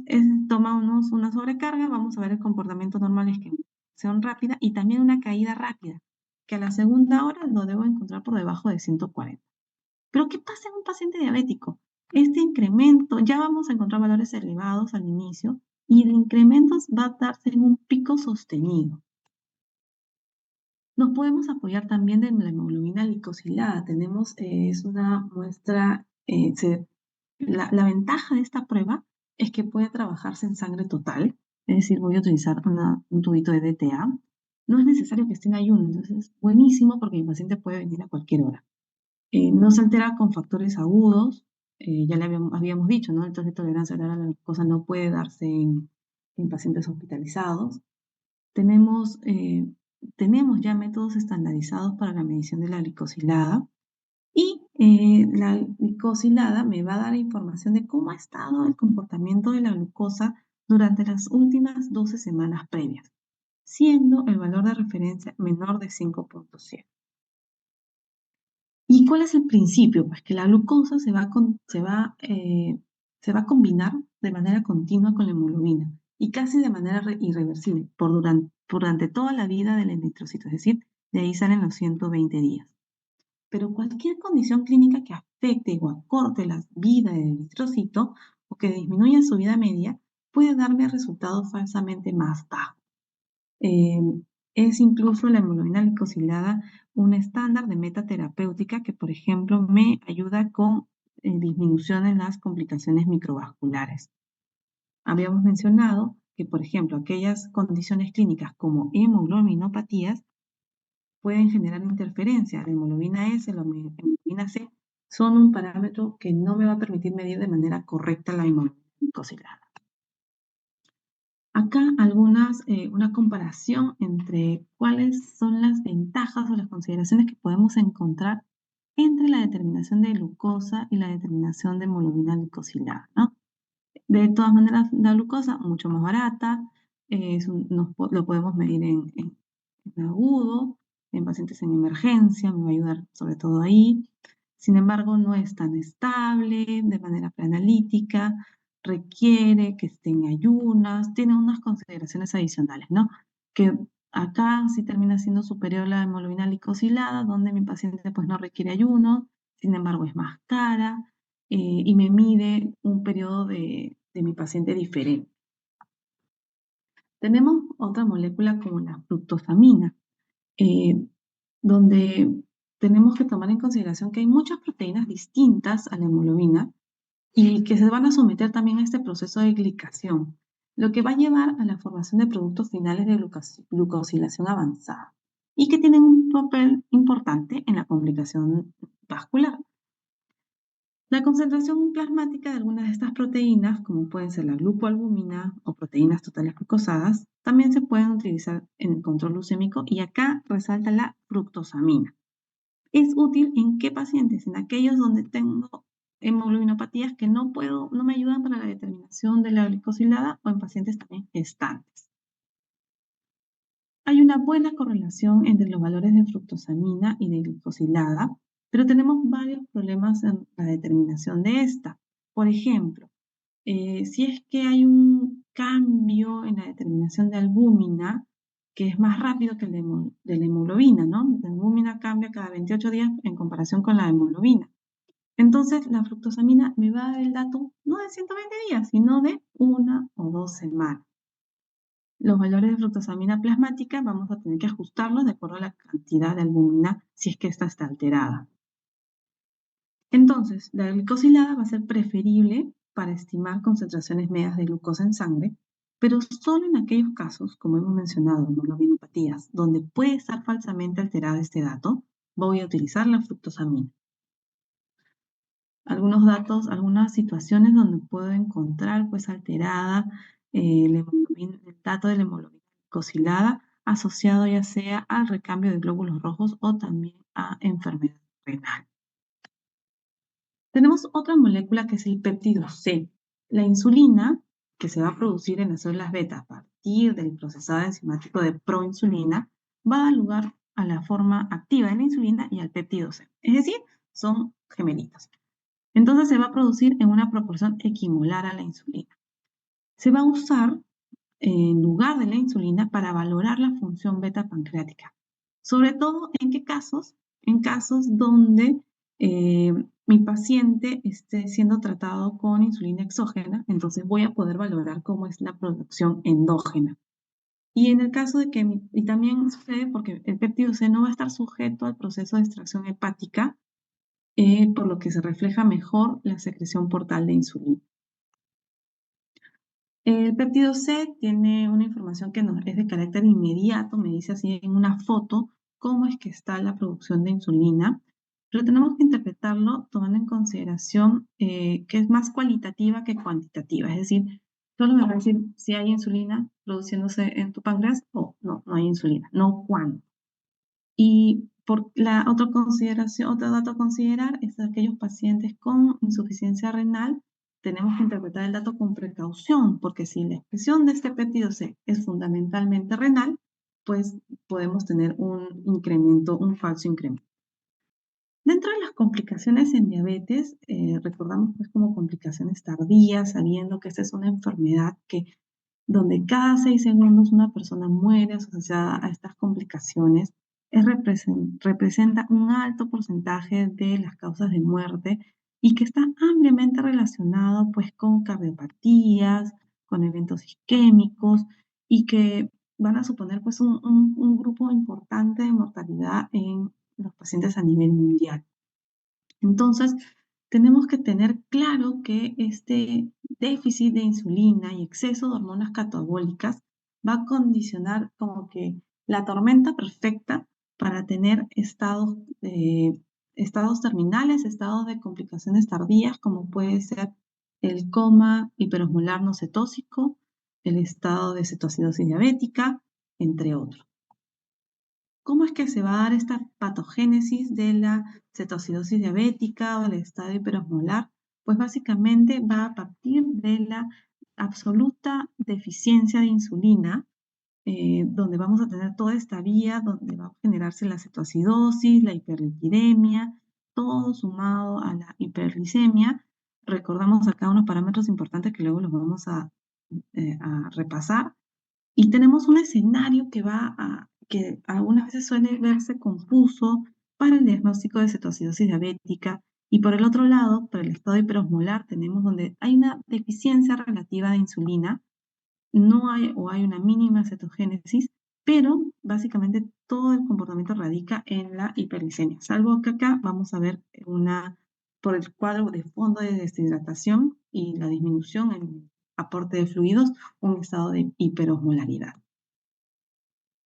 toma una sobrecarga, vamos a ver el comportamiento normal, es que acción rápida y también una caída rápida, que a la segunda hora lo debo encontrar por debajo de 140. Pero ¿qué pasa en un paciente diabético? Este incremento, ya vamos a encontrar valores elevados al inicio y el incremento va a darse en un pico sostenido. Nos podemos apoyar también de la hemoglobina glicosilada. Tenemos, es una muestra, la ventaja de esta prueba es que puede trabajarse en sangre total, es decir, voy a utilizar un tubito de DTA. No es necesario que esté en ayuno, entonces es buenísimo porque mi paciente puede venir a cualquier hora. No se altera con factores agudos, ya le habíamos dicho, ¿no? El test de tolerancia oral a la glucosa no puede darse en pacientes hospitalizados. Tenemos, tenemos ya métodos estandarizados para la medición de la glicosilada y la glicosilada me va a dar información de cómo ha estado el comportamiento de la glucosa durante las últimas 12 semanas previas, siendo el valor de referencia menor de 5.7. ¿Y cuál es el principio? Pues que la glucosa se va a combinar de manera continua con la hemoglobina y casi de manera irreversible durante toda la vida del eritrocito, es decir, de ahí salen los 120 días. Pero cualquier condición clínica que afecte o acorte la vida del eritrocito o que disminuya su vida media puede darme resultados falsamente más bajos. Es incluso la hemoglobina glicosilada un estándar de meta terapéutica que, por ejemplo, me ayuda con disminución en las complicaciones microvasculares. Habíamos mencionado que, por ejemplo, aquellas condiciones clínicas como hemoglobinopatías pueden generar interferencia. La hemoglobina S, la hemoglobina C son un parámetro que no me va a permitir medir de manera correcta la hemoglobina glicosilada. Acá una comparación entre cuáles son las ventajas o las consideraciones que podemos encontrar entre la determinación de glucosa y la determinación de hemoglobina glicosilada, ¿no? De todas maneras, la glucosa mucho más barata, lo podemos medir en agudo, en pacientes en emergencia, me va a ayudar sobre todo ahí. Sin embargo, no es tan estable de manera preanalítica, requiere que esté en ayunas, tiene unas consideraciones adicionales, ¿no? Que acá sí termina siendo superior la hemoglobina glicosilada, donde mi paciente pues no requiere ayuno, sin embargo es más cara y me mide un periodo de mi paciente diferente. Tenemos otra molécula como la fructosamina, eh, donde tenemos que tomar en consideración que hay muchas proteínas distintas a la hemoglobina y que se van a someter también a este proceso de glicación, lo que va a llevar a la formación de productos finales de glucosilación avanzada y que tienen un papel importante en la complicación vascular. La concentración plasmática de algunas de estas proteínas, como pueden ser la glucoalbúmina o proteínas totales glucosadas, también se pueden utilizar en el control glucémico y acá resalta la fructosamina. ¿Es útil en qué pacientes? En aquellos donde tengo hemoglobinopatías que no me ayudan para la determinación de la glicosilada o en pacientes también gestantes. Hay una buena correlación entre los valores de fructosamina y de glicosilada, pero tenemos varios problemas en la determinación de esta. Por ejemplo, si es que hay un cambio en la determinación de albúmina, que es más rápido que el de la hemoglobina, ¿no? La albúmina cambia cada 28 días en comparación con la hemoglobina. Entonces, la fructosamina me va a dar el dato no de 120 días, sino de 1 o 2 semanas. Los valores de fructosamina plasmática vamos a tener que ajustarlos de acuerdo a la cantidad de albúmina si es que esta está alterada. Entonces, la glicosilada va a ser preferible para estimar concentraciones medias de glucosa en sangre, pero solo en aquellos casos, como hemos mencionado, hemoglobinopatías, donde puede estar falsamente alterado este dato, voy a utilizar la fructosamina. Algunos datos, algunas situaciones donde puedo encontrar pues alterada el dato de la hemoglobina glicosilada asociado ya sea al recambio de glóbulos rojos o también a enfermedad renal. Tenemos otra molécula que es el péptido C. La insulina, que se va a producir en las células beta a partir del procesado enzimático de proinsulina, va a dar lugar a la forma activa de la insulina y al péptido C. Es decir, son gemelitos. Entonces se va a producir en una proporción equimolar a la insulina. Se va a usar en lugar de la insulina para valorar la función beta pancreática. Sobre todo, ¿en qué casos? En casos donde mi paciente esté siendo tratado con insulina exógena, entonces voy a poder valorar cómo es la producción endógena. Y en el caso de que, y también sucede porque el péptido C no va a estar sujeto al proceso de extracción hepática, por lo que se refleja mejor la secreción portal de insulina. El péptido C tiene una información que es de carácter inmediato, me dice así en una foto cómo es que está la producción de insulina, pero tenemos que interpretarlo tomando en consideración que es más cualitativa que cuantitativa, es decir, solo me va a decir si hay insulina produciéndose en tu páncreas o no, no hay insulina, no cuánto. Y por la otra consideración, otro dato a considerar es aquellos pacientes con insuficiencia renal. Tenemos que interpretar el dato con precaución, porque si la expresión de este péptido C es fundamentalmente renal, pues podemos tener un incremento, un falso incremento. Dentro de las complicaciones en diabetes, recordamos pues como complicaciones tardías, sabiendo que esta es una enfermedad que donde cada 6 segundos una persona muere asociada a estas complicaciones, representa un alto porcentaje de las causas de muerte y que está ampliamente relacionado pues con cardiopatías, con eventos isquémicos y que van a suponer pues un grupo importante de mortalidad en los pacientes a nivel mundial. Entonces, tenemos que tener claro que este déficit de insulina y exceso de hormonas catabólicas va a condicionar como que la tormenta perfecta para tener estados terminales, estados de complicaciones tardías, como puede ser el coma hiperosmolar no cetósico, el estado de cetoacidosis diabética, entre otros. ¿Cómo es que se va a dar esta patogénesis de la cetoacidosis diabética o del estado hiperosmolar? Pues básicamente va a partir de la absoluta deficiencia de insulina, donde vamos a tener toda esta vía donde va a generarse la cetoacidosis, la hiperlipidemia, todo sumado a la hiperglicemia. Recordamos acá unos parámetros importantes que luego los vamos a repasar. Y tenemos un escenario que algunas veces suele verse confuso para el diagnóstico de cetoacidosis diabética. Y por el otro lado, para el estado hiperosmolar, tenemos donde hay una deficiencia relativa de insulina, no hay o hay una mínima cetogénesis, pero básicamente todo el comportamiento radica en la hiperglicemia, salvo que acá vamos a ver por el cuadro de fondo de deshidratación y la disminución en el aporte de fluidos, un estado de hiperosmolaridad.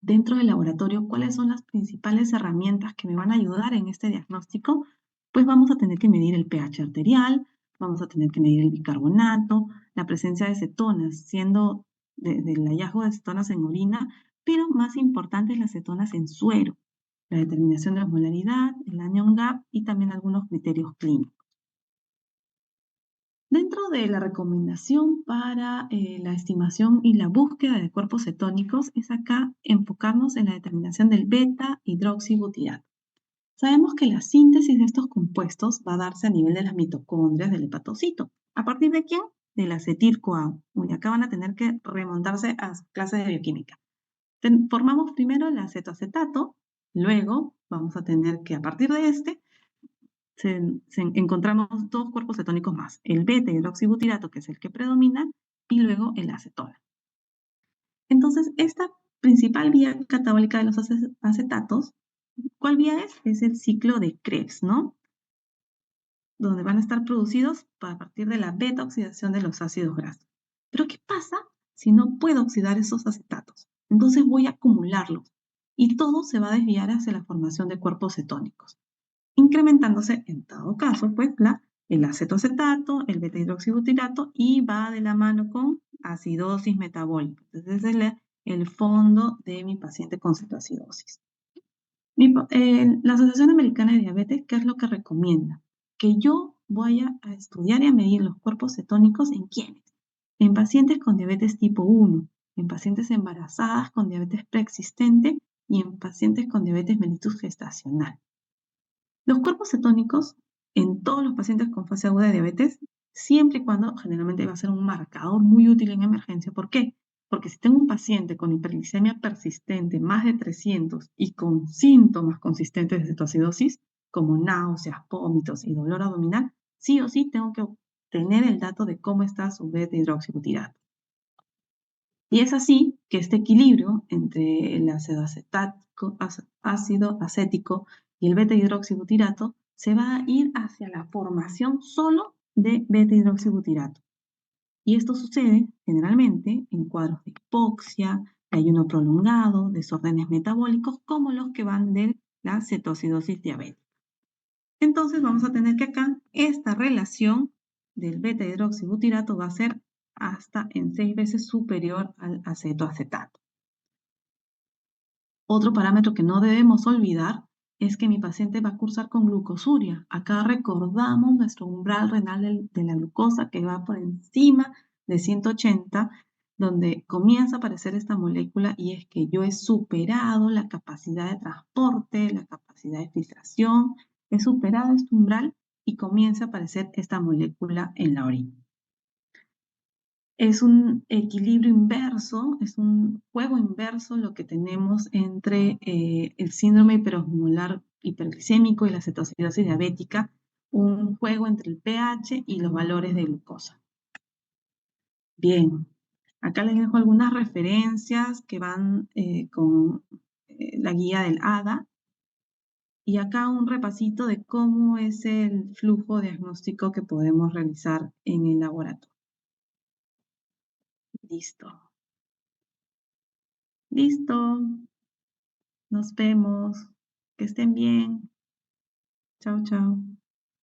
Dentro del laboratorio, ¿cuáles son las principales herramientas que me van a ayudar en este diagnóstico? Pues vamos a tener que medir el pH arterial, vamos a tener que medir el bicarbonato, la presencia de cetonas, siendo del hallazgo de cetonas en orina, pero más importante es las cetonas en suero, la determinación de la osmolaridad, el anion gap y también algunos criterios clínicos. Dentro de la recomendación para la estimación y la búsqueda de cuerpos cetónicos es acá enfocarnos en la determinación del beta-hidroxibutirato. Sabemos que la síntesis de estos compuestos va a darse a nivel de las mitocondrias del hepatocito. ¿A partir de quién? Del acetil-CoA. Y acá van a tener que remontarse a clases de bioquímica. Formamos primero el acetoacetato, luego vamos a tener que a partir de este encontramos dos cuerpos cetónicos más, el beta-hidroxibutirato, que es el que predomina, y luego el acetona. Entonces, esta principal vía catabólica de los acetatos, ¿cuál vía es? Es el ciclo de Krebs, ¿no? Donde van a estar producidos a partir de la beta-oxidación de los ácidos grasos. Pero ¿qué pasa si no puedo oxidar esos acetatos? Entonces voy a acumularlos y todo se va a desviar hacia la formación de cuerpos cetónicos, incrementándose en todo caso, pues, el acetoacetato, el beta-hidroxibutirato y va de la mano con acidosis metabólica. Entonces, ese es el fondo de mi paciente con cetoacidosis. La Asociación Americana de Diabetes, ¿qué es lo que recomienda? Que yo vaya a estudiar y a medir los cuerpos cetónicos en quiénes. En pacientes con diabetes tipo 1, en pacientes embarazadas con diabetes preexistente y en pacientes con diabetes mellitus gestacional. Los cuerpos cetónicos en todos los pacientes con fase aguda de diabetes, siempre y cuando generalmente va a ser un marcador muy útil en emergencia. ¿Por qué? Porque si tengo un paciente con hiperglicemia persistente, más de 300 y con síntomas consistentes de cetoacidosis, como náuseas, vómitos y dolor abdominal, sí o sí tengo que obtener el dato de cómo está su beta hidroxibutirato. Y es así que este equilibrio entre el ácido acético y el beta-hidroxibutirato se va a ir hacia la formación solo de beta-hidroxibutirato. Y esto sucede generalmente en cuadros de hipoxia, de ayuno prolongado, desórdenes metabólicos, como los que van de la cetoacidosis diabética. Entonces vamos a tener que acá esta relación del beta-hidroxibutirato va a ser hasta en 6 veces superior al acetoacetato. Otro parámetro que no debemos olvidar es que mi paciente va a cursar con glucosuria. Acá recordamos nuestro umbral renal de la glucosa que va por encima de 180, donde comienza a aparecer esta molécula y es que yo he superado la capacidad de transporte, la capacidad de filtración, he superado este umbral y comienza a aparecer esta molécula en la orina. Es un equilibrio inverso, es un juego inverso lo que tenemos entre el síndrome hiperosmolar hiperglicémico y la cetoacidosis diabética, un juego entre el pH y los valores de glucosa. Bien, acá les dejo algunas referencias que van con la guía del ADA y acá un repasito de cómo es el flujo diagnóstico que podemos realizar en el laboratorio. Listo. Listo. Nos vemos. Que estén bien. Chao, chao.